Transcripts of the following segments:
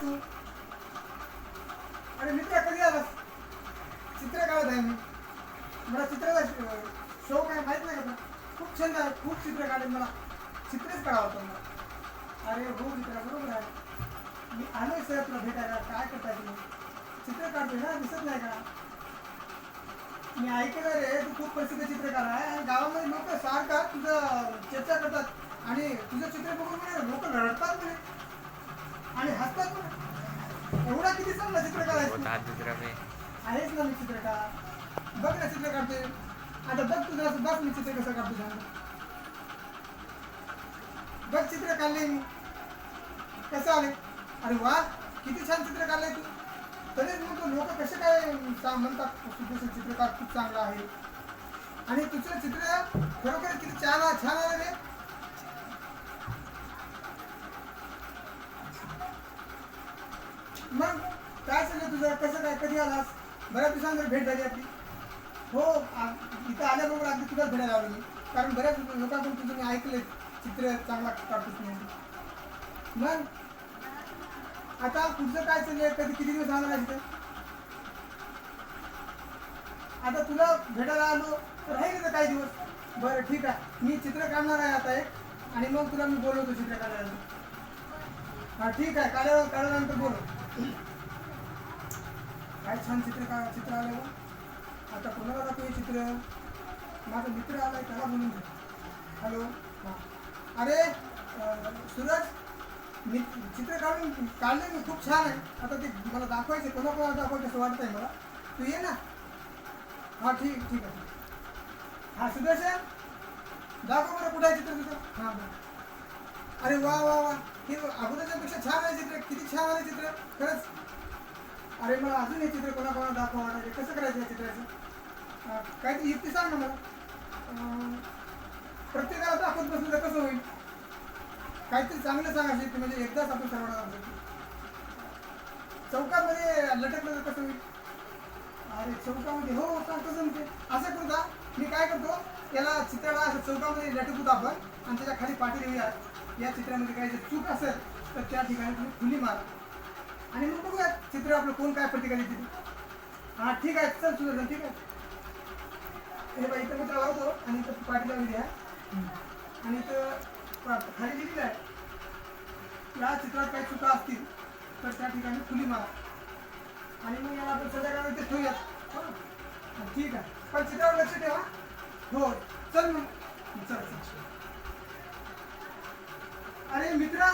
तू? अरे मित्र कधी आलास? चित्र काढत आहे मी. मला चित्राचा शौक आहे, माहित नाही का तुला? खूप छंद आहे, खूप चित्र काढेल मला. चित्रच काढावं मला. अरे हो मित्रा, बरोबर आहे. मी आलोय सर तुला भेटायला. काय करताय तुम्ही? चित्र काढतोय ना, दिसत नाही का? मी ऐकलं रे, तू खूप प्रसिद्ध चित्रकार आहे आणि गावामध्ये लोक सारखं तुझं चर्चा करतात आणि तुझं चित्र बघून लोक रडतात म्हणे आणि हसतात पण. एवढा किती चांगला चित्रकार आहेस ना. मी चित्रकार बघ ना, चित्र काढतोय. आता बघ तुझं बघ मी चित्र कसं काढतो सांग. बघ चित्र काढले मी, कसं आले. अरे वा, किती छान चित्र काढलंय तू. तरीच म्हणतो लोक कसे काय म्हणतात तुझं चित्रकार खूप चांगला आहे. आणि तुझं चित्र खरोखर किती छान आलं रे. मग काय सगळं तुझं कसं काय, कधी आलास? बऱ्याच दिवसांवर भेट झाली आपली. हो, इथं आल्याबरोबर अगदी तुलाच भेटायला आलो मी. कारण बऱ्याच लोकांकडून तुझं मी ऐकलंय चित्र चांगला काढतोस म्हणून. मग आता पुढचं काय चाललंय? किती दिवस राहणार आहे तिथे? आता तुला भेटायला आलो तर राहील का काही दिवस? बरं ठीक आहे, मी चित्र काढणार आहे आता एक आणि मग तुला मी बोलवतो चित्र काढायला. हा ठीक आहे, काढल्यानंतर बोलव. काय छान चित्र आलं बघ. आता कोणाला दाखव हे चित्र? माझा मित्र आलाय, त्याला बोलून दे. हॅलो. हां. अरे सूरज, मी चित्र काढले मी, खूप छान आहे. आता ते मला दाखवायचे, कोणाकोणाला दाखवायचं असं वाटत आहे मला. तू ये ना. हां ठीक आहे. हां सुदर्शन, दाखव बरं कुठं आहे चित्र तुझं. हां बरं. अरे वा वा वा, हे अगोदरच्यापेक्षा छान आहे चित्र. किती छान आहे चित्र खरंच. अरे मला अजून हे चित्र कोणाकोणाला दाखवा वाटायचे. कसं करायचं या चित्राचं? काहीतरी युक्ती सांग ना मला. प्रत्येकाला दाखवत बसलं तर कसं होईल? काहीतरी चांगलं सांगायचं म्हणजे एकदाच आपण सर्वांना दाखवतो. चौकामध्ये लटकलं तर कसं होईल? अरे चौकामध्ये, हो सांग कसं म्हणते. असं करू का, मी काय करतो, याला चित्राला असं चौकामध्ये लटकूत आपण आणि त्याच्या खाली पाठी देऊया. या चित्रामध्ये काही जर चूक असेल तर त्या ठिकाणी तुम्ही खुली मारा आणि मग बघूया चित्र आपलं कोण काय प्रतिकार देते. हां ठीक आहे, चल सुद्धा ठीक आहे. हे बघा इथं मित्र लावतो आणि इथं पाठी लावून द्या आणि इथं खाली लिहिलेलं आहे. या चित्रात काही चुका असतील तर त्या ठिकाणी खुली मारा आणि मग याला आपण संध्याकाळी इथे ठेवूयात. हो ठीक आहे, पण चित्रावर लक्ष ठेवा. हो चल मग, चल. अरे मित्रा,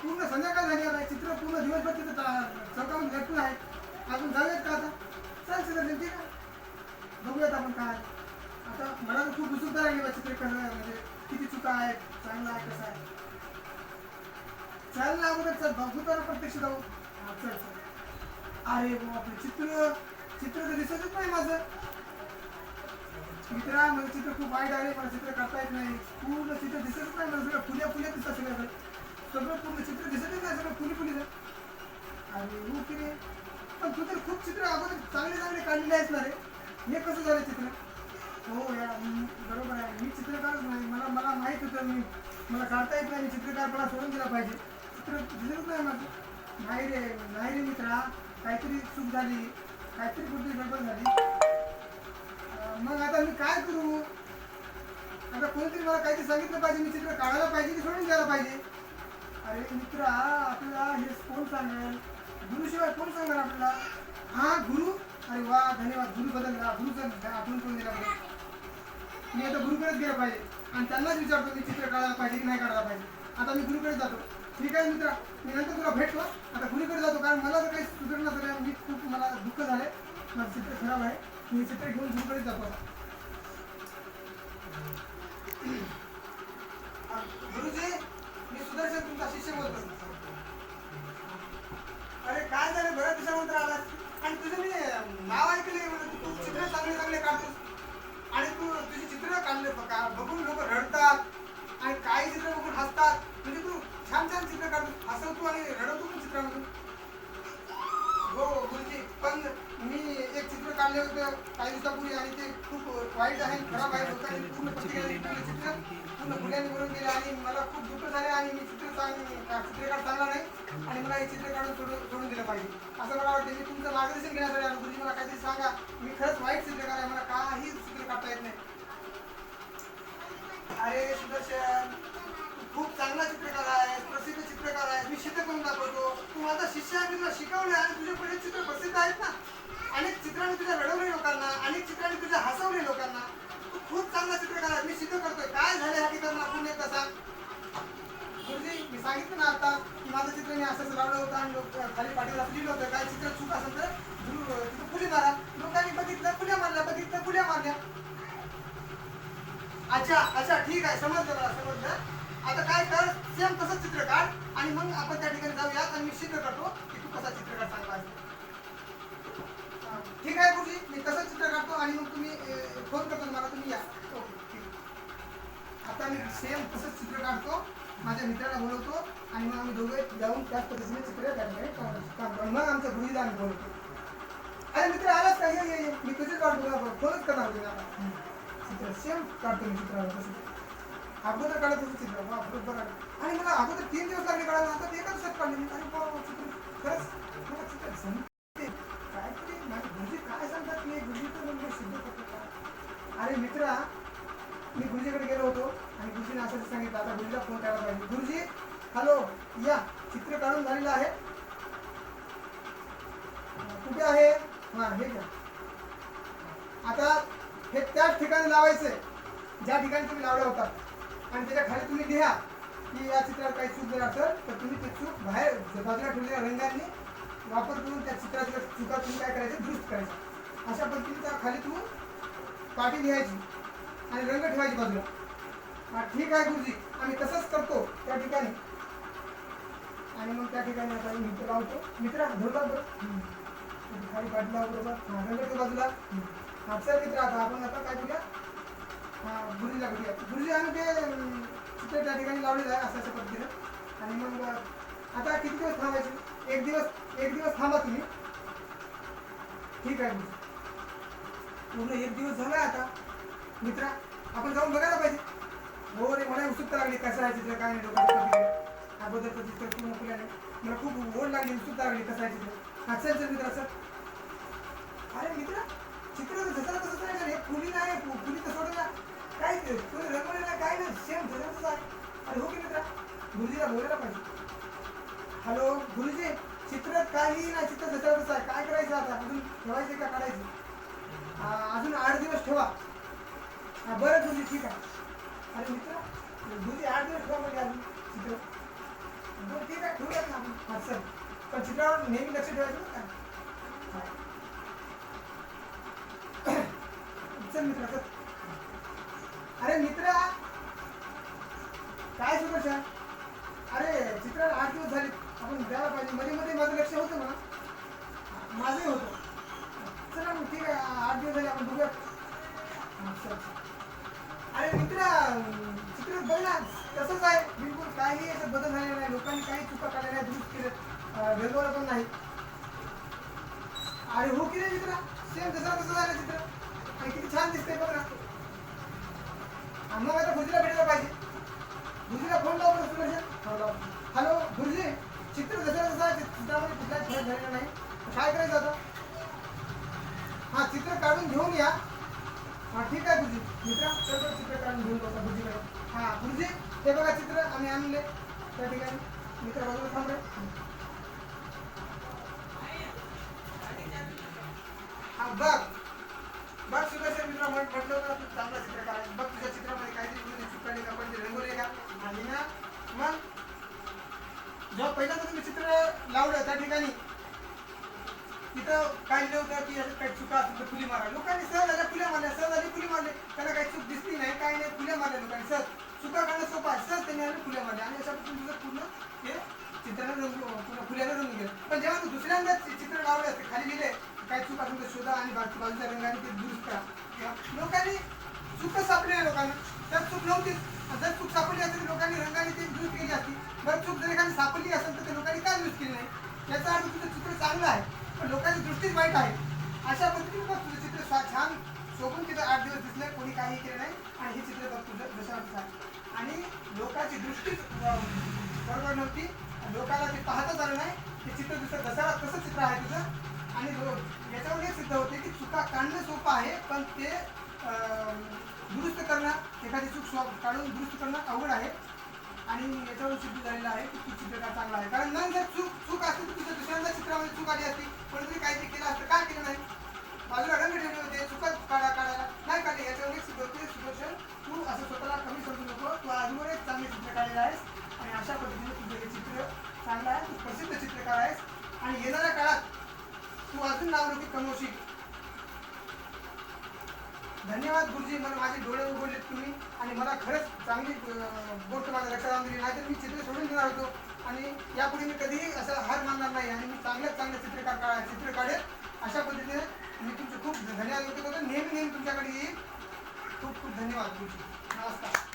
पूर्ण संध्याकाळ झाली आहे, चित्र पूर्ण दिवसभर तिथं चौकामध्ये लटकून आहे. अजून जाऊयात का आता? चल सुदर्शन, ठीक आहे, बघूयात आपण काय. आता मला तर खूप उत्सुकता लागली बा चित्र कसं म्हणजे किती चुका आहेत, चांगलं आहे कसं आहे. चल ना अगोदर, चल बघू तर प्रत्यक्ष जाऊ. हां चल. अरे बापरे, चित्र तर दिसतच नाही माझं. मित्रा माझं चित्र खूप वाईट आहे. मला चित्र काढता येत नाही. पूर्ण चित्र दिसतच नाही मला. सगळं फुल्या दिसतात सगळं पूर्ण चित्र दिसतच नाही. सगळं फुली अरे हो की रे. पण तू तर खूप चित्र अगोदर चांगले काढलेले आहेत ना रे. हे कसं झालं चित्र? हो या बरोबर आहे, मी चित्रकारच नाही. मला माहीत होतं मला काढता येत नाही. मी चित्रकारपणा सोडून दिला पाहिजे. चित्र दिसतच नाही माझं. नाही रे मित्रा, काहीतरी चूक झाली, काहीतरी कुठली गडबड झाली. मग आता मी काय करू? आता कोणतरी मला काहीतरी सांगितलं पाहिजे. मी चित्र काढायला पाहिजे की सोडून द्यायला पाहिजे? अरे मित्रा, आपल्याला हे कोण सांगेल? गुरुशिवाय कोण सांगणार आपल्याला? हां गुरु. अरे वा, धन्यवाद. गुरु बदलला, गुरुचं आठवण करून दिला बरं. मी आता गुरुकडेच गेला पाहिजे आणि त्यांनाच विचारतो मी चित्र काढायला पाहिजे की नाही काढायला पाहिजे. आता मी गुरुकडे जातो. ठीक आहे मित्रा, मी नंतर तुला भेटतो. आता गुरुकडे जातो कारण मला तर काही सुधारणा झालं. मी खूप मला दुःख झालं. माझं चित्र खराब आहे. मी चित्र घेऊन गुरुकडे जातो. गुरुजी, मी सुदर्शन तुमचा शिष्य बोलतो. अरे काय झालं, बऱ्याच दिवसानंतर आलास आणि तुझं मी नाव ऐकले. तू चित्र चांगले काढतोस आणि तुझी चित्र काढले बघून लोक रडतात आणि काही चित्र बघून हसतात. म्हणजे तू छान चित्र काढतोस, हसवतो आणि रडवतो पण चित्रामधून. हो गुरुजी, पण मी एक चित्र काढले होतं काही दिवसापूर्वी आणि ते खूप वाईट आहे, खराब आहे. लोकांनी पूर्ण चित्र पूर्ण फुल्याने भरून गेले आणि मला खूप दुःख झाले आणि मी चित्रकार चांगला नाही. आणि मला हे चित्र काढून सोडून दिलं पाहिजे असं मला वाटतं. मी तुमचं मार्गदर्शन घेण्यासाठी आलो. गुरुजी मला काहीतरी सांगा, मी खरंच वाईट चित्रकार आहे, मला काही चित्र काढता येत नाही. अरे सुदर्शन, तू खूप चांगला चित्रकार आहे, प्रसिद्ध चित्रकार आहे, मी सिद्ध करून दाखवतो. तू माझा शिष्य आहे, मी तुला शिकवले आणि तुझे पुढे चित्र प्रसिद्ध आहेत ना. अनेक चित्रांनी तुझ्या रडवले लोकांना, अनेक चित्रांनी तुझ्या हसवले लोकांना. तू खूप चांगला चित्रकार आहे, मी सिद्ध करतोय. काय झाले ह्या ठिकाणी आपण एकदा सांग. गुरुजी, मी सांगितलं ना आता की माझं चित्र मी असंच लावलं होतं आणि लोक खाली पाठीला लिहिलं होतं. काय चित्र चूक असेल तर तिथं फुली मारा. लोकांनी बघितलं, फुल्या मारल्या, बघितलं, फुल्या मारल्या. अच्छा अच्छा, ठीक आहे, समजलं मला, समजलं. आता काय कर, सेम तसंच चित्र काढ आणि मग आपण त्या ठिकाणी जाऊया आणि मी सिद्ध करतो की तू कसा चित्रकार चांगला आहे. ठीक आहे गुरुजी, मी तसंच चित्र काढतो आणि मग तुम्ही फोन करतो मला, तुम्ही या. ओके, ठीक. आता मी सेम तसंच चित्र काढतो, माझ्या मित्राला बोलवतो आणि मग आम्ही दोघे जाऊन त्याच पद्धतीने चित्र त्या ठिकाणी काढतो. मग आमच्या गुरुजीला आम्ही बोलवतो. अरे मित्र आलाच का, ये, मी तुझीच वाट बघा, फोनच करणार होते मला. चित्र सेम काढतो मी चित्रावर तसं. अगोदर काढत होतं चित्र, बरोबर आहे. आणि मला अगोदर 3 दिवस लागले काढायला, आता एका दिवसात काढले मी. अरे चित्र खरंच मला चित्र समजते काहीतरी. गुरुजी काय सांगतात की गुरुजी तर म्हणजे सिद्ध करतो का. अरे मित्रा, मी गुरुजीकडे गेलो होतो आणि गुरुजीने असं सांगितलं. आता गुरुजीला फोन करायला पाहिजे. गुरुजी, हॅलो, या, चित्र काढून झालेलं आहे. कुठे आहे. हां, हे घ्या. आता हे त्याच ठिकाणी लावायचंय ज्या ठिकाणी तुम्ही लावला होता आणि त्याच्या खाली तुम्ही लिहा की या चित्रात काही चूक जर असेल तर तुम्ही ते चूक बाहेर बाजूला ठेवलेल्या रंगांनी वापर करून त्या चित्राच्या चुका तुम्ही काय करायचं, दुरुस्त करायचं. अशा पद्धतीने त्या खाली तुम्ही पाटी लिहायची आणि रंग ठेवायची बाजूला. हां, ठीक आहे गुरुजी, आम्ही तसंच करतो त्या ठिकाणी. आणि मग त्या ठिकाणी आता मी लावतो. मित्रा धरला बरं, खाली पाटी लावा बरोबर. हां, रंग ठेव बाजूला. हां, चल मित्र, आता आपण आता काय करूया, गुरुजीला भेटूया. गुरुजी, आम्ही ते चित्र त्या ठिकाणी लावलेलं आहे अशा पद्धतीनं. आणि मग आता किती दिवस थांबायचे. एक दिवस थांबा तुम्ही. ठीक आहे गुरुजी. पूर्ण 1 दिवस झाला आता. मित्रा, आपण जाऊन बघायला पाहिजे. हो रे, मला उत्सुकता लागली कसं आहे चित्र, काय नाही. लोकांचं अगोदरचं चित्र पूर्ण फुल्या नाही, मला खूप ओढ लागली, उत्सुकता लागली कसं आहे चित्र. हां, चल मित्रा, सर. अरे मित्रा, चित्र तर जसं तसंच आहे. हे फुली नाही, फुली तर सोडून ना, काय फुली रंगवली नाही, काय नाही, सेम जसं आहे. अरे हो की मित्रा, गुरुजीला बोलायला पाहिजे. हॅलो गुरुजी, चित्र काही नाही, चित्र जसं तसं आहे. काय करायचं आता, अजून ठेवायचं का काढायचं. अजून 8 दिवस ठेवा. बरं गुरुजी, ठीक आहे. अरे मित्र, गुरुजी 8 दिवस ठेवा म्हणजे अजून चित्र. बरं ठीक आहे, ठेवूयात ना आपण. हां सर, पण चित्रावर नेहमी लक्ष ठेवायचं का. चल मित्रा, चल. अरे मित्रा, काय सुदर्शन, अरे चित्र 8 दिवस झाले, आपण द्यायला पाहिजे. मध्ये मध्ये माझं लक्ष होतं ना, माझंही होतं. चला मग ठीक आहे, 8 दिवस झाले, आपण बघूया. अरे मित्रा, चित्र बघ ना, तसंच आहे बिलकुल, काही याच्यात बदल झालेला नाही. लोकांनी काही चुका काढल्या नाही, दुरुस्त केलं, रंगवलं पण नाही. अरे हो की रे मित्रा, सेम जसं तसं झालं चित्र आणि किती छान दिसतंय बघ ना. मग आता गुरुजीला भेटायला पाहिजे. गुरुजीला फोन लाव बरं सुदर्शन. हॅलो गुरुजी, चित्र जसं तसं आहे, चित्रामध्ये कुठलाच फरक झालेला नाही. काय करायचं आता. हां, चित्र काढून घेऊन या. हां ठीक आहे गुरुजी. मित्रा, सर्व चित्र काढून घेऊन बघा गुरुजीकडे. हां गुरुजी, हे बघा चित्र आम्ही आणले त्या ठिकाणी. मित्र बाजूला थांब रे. हां बघ सुदर्शन, मित्र म्हटलं होतं तू चांगला चित्र काढायचं. बघ तुझ्या चित्रामध्ये काहीतरी चुकाली का, पण रंगवले का. आणि ना मग जेव्हा पहिल्यांदा तुम्ही चित्र लावलं त्या ठिकाणी तिथं काय लिहिलं होतं की याच्यात काही चुका असेल तर फुली मारा. लोकांनी सहज आल्या फुल्या मारल्या, सहज आली फुली मारले. त्यांना काही चूक दिसली नाही, काही नाही, फुल्या मारल्या लोकांनी. सहज चुका काढणं सोपं आहे, सहज त्यांनी आले फुल्या मारल्या आणि अशा पद्धतीने तुझं पूर्ण हे चित्राने पूर्ण फुल्याने रंगून गेलं. पण जेव्हा तू दुसऱ्यांदा चित्र लावलं असते, खाली लिहिले काही चूक असेल तर शोधा आणि बाजूच्या रंगाने ते दुरुस्त करा. लोकांनी चूकच सापडली नाही लोकांना, त्यात चूक नव्हतीच. जर चूक सापडली असेल तर लोकांनी रंगाने ती दुरुस्त केली असती. बरं, चूक जर एखादी सापडली असेल तर ते लोकांनी काय दुरुस्त केली नाही. याचा अर्थ तुझं चित्र चांगलं आहे पण लोकांची दृष्टीच वाईट आहे. अशा पद्धतीने बघ तुझं चित्र छान शोभून तिथं 8 दिवस दिसले, कोणी काही केलं नाही आणि हे चित्र बघ तुझं जसं आहे आणि लोकांची दृष्टीच बरोबर नव्हती लोकांना ते पाहताच आलं नाही ते चित्र दिसत तसं चित्र आहे तुझं आणि याच्यावर हे सिद्ध होते की चुका काढणं सोपं आहे पण ते दुरुस्त करणं एखादी चूक काढून दुरुस्त करणं अवघड आहे आणि याच्यावरून सिद्ध झालेलं आहे की तू चित्रकार चांगला आहे कारण नाही जर चूक असते तर तुझ्या दुसऱ्यांदा चित्रामध्ये चूक आली असती कोणीतरी काहीतरी केलं असतं काय केलं नाही बाजूला रंग ठेवले होते चुका काढायला नाही काढले याच्यावर एक सिद्ध होते सुदर्शन तू असं स्वतःला कमी समजू नको तू अजून एक चांगले चित्र काढलेलं आहेस आणि अशा पद्धतीने तुझं हे चित्र चांगलं आहे तू प्रसिद्ध चित्रकार आहेस आणि येणाऱ्या काळात तू अजून नावलौकिक कमवशील. धन्यवाद गुरुजी मला माझे डोळे उघडलेत तुम्ही आणि मला खरंच चांगली गोष्ट माझ्या लक्षात आणून दिली नाहीतर मी चित्र सोडून देणार होतो आणि यापुढे मी कधीही असं हार मानणार नाही आणि मी चांगले चित्र काढेल अशा पद्धतीने मी तुमचे खूप धन्यवाद व्यक्त करतो नेहमी तुमच्याकडे येईल खूप खूप धन्यवाद गुरुजी नमस्कार.